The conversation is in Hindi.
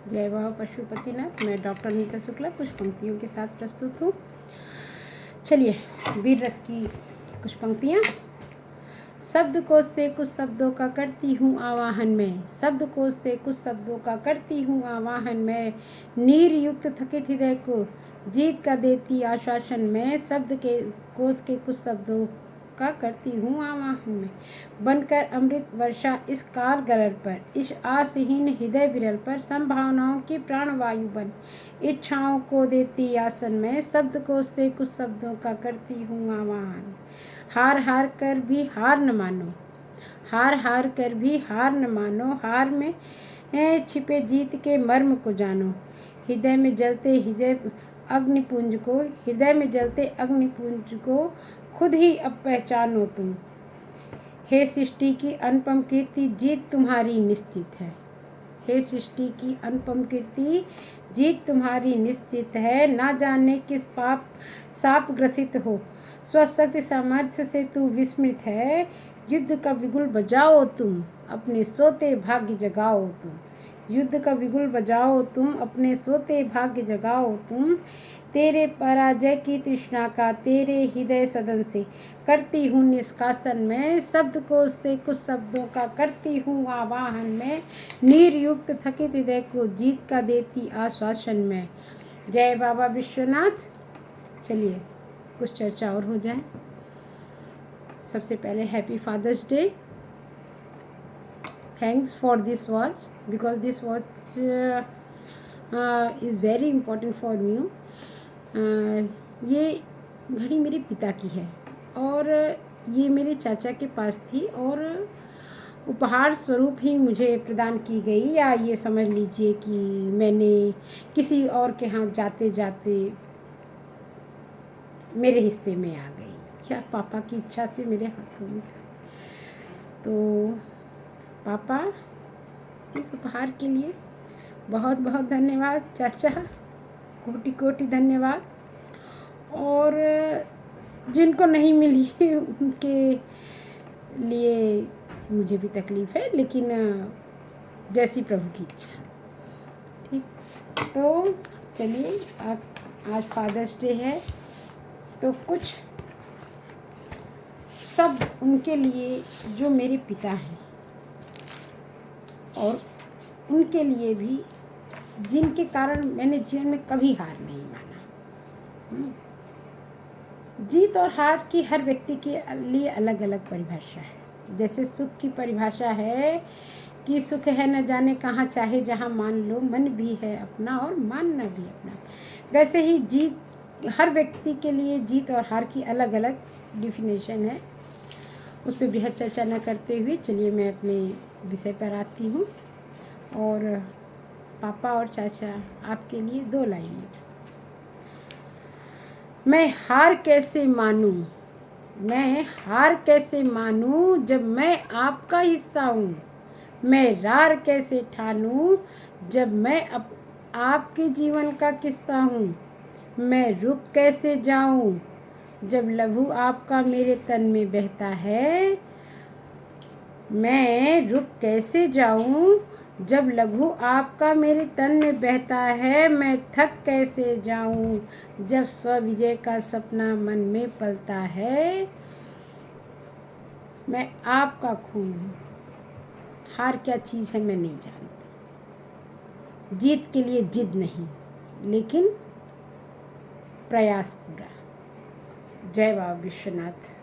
जय बाबा पशुपतिनाथ। मैं डॉक्टर नीता शुक्ला कुछ पंक्तियों के साथ प्रस्तुत हूँ। चलिए, वीर रस की कुछ पंक्तियाँ। शब्दकोश से कुछ शब्दों का करती हूँ आवाहन में, शब्दकोश से कुछ शब्दों का करती हूँ आवाहन में, नीर युक्त थकित हृदय को जीत का देती आश्वासन में, शब्द के कोश के कुछ शब्दों का करती हूँ आवाहन में, बनकर अमृत वर्षा इस काल गरल पर, इस आसहीन हृदय विरल पर, संभावनाओं की प्राणवायु बन इच्छाओं को देती आसन में, शब्दकोश से कुछ शब्दों का करती हूँ आवाहन। हार हार कर भी हार न मानो, हार हार कर भी हार न मानो, हार में छिपे जीत के मर्म को जानो, हृदय में जलते अग्निपुंज को, हृदय में जलते अग्निपुंज को खुद ही अब पहचानो तुम। हे सृष्टि की अनुपम कीर्ति जीत तुम्हारी निश्चित है, हे सृष्टि की अनुपम कीर्ति जीत तुम्हारी निश्चित है, ना जाने किस पाप साप ग्रसित हो, स्वशक्ति सामर्थ्य से तू विस्मृत है, युद्ध का बिगुल बजाओ तुम अपने सोते भाग्य जगाओ तुम, युद्ध का बिगुल बजाओ तुम अपने सोते भाग्य जगाओ तुम, तेरे पराजय की तृष्णा का तेरे हृदय सदन से करती हूँ निष्कासन में, शब्दकोश से कुछ शब्दों का करती हूँ आवाहन में, नीर युक्त थकित हृदय को जीत का देती आश्वासन में। जय बाबा विश्वनाथ। चलिए कुछ चर्चा और हो जाए। सबसे पहले happy Father's Day. Thanks for this watch because this watch is very important for me. ये घड़ी मेरे पिता की है और ये मेरे चाचा के पास थी और उपहार स्वरूप ही मुझे प्रदान की गई, या ये समझ लीजिए कि मैंने किसी और के हाथ जाते जाते मेरे हिस्से में आ गई, या पापा की इच्छा से मेरे हाथों में। तो पापा, इस उपहार के लिए बहुत बहुत धन्यवाद। चाचा, कोटि कोटि धन्यवाद। और जिनको नहीं मिली उनके लिए मुझे भी तकलीफ़ है, लेकिन जैसी प्रभु की इच्छा। ठीक, तो चलिए, आज फादर्स डे है तो कुछ शब्द उनके लिए जो मेरे पिता हैं और उनके लिए भी जिनके कारण मैंने जीवन में कभी हार नहीं माना। जीत और हार की हर व्यक्ति के लिए अलग अलग परिभाषा है। जैसे सुख की परिभाषा है कि सुख है न जाने कहाँ, चाहे जहाँ मान लो, मन भी है अपना और मानना भी अपना। वैसे ही जीत, हर व्यक्ति के लिए जीत और हार की अलग अलग डिफिनेशन है। उस पर बृहद चर्चा न करते हुए चलिए मैं अपने विषय पर आती हूँ। और पापा और चाचा, आपके लिए 2 लाइनें बस। मैं हार कैसे मानूं, मैं हार कैसे मानूं जब मैं आपका हिस्सा हूँ, मैं रार कैसे ठानूं जब मैं आपके जीवन का किस्सा हूँ, मैं रुक कैसे जाऊँ जब लहू आपका मेरे तन में बहता है, मैं रुक कैसे जाऊँ जब लहू आपका मेरे तन में बहता है, मैं थक कैसे जाऊँ जब स्वविजय का सपना मन में पलता है, मैं आपका खून हूँ। हार क्या चीज़ है मैं नहीं जानती, जीत के लिए जिद नहीं लेकिन प्रयास पूरा। जय बाबा विश्वनाथ।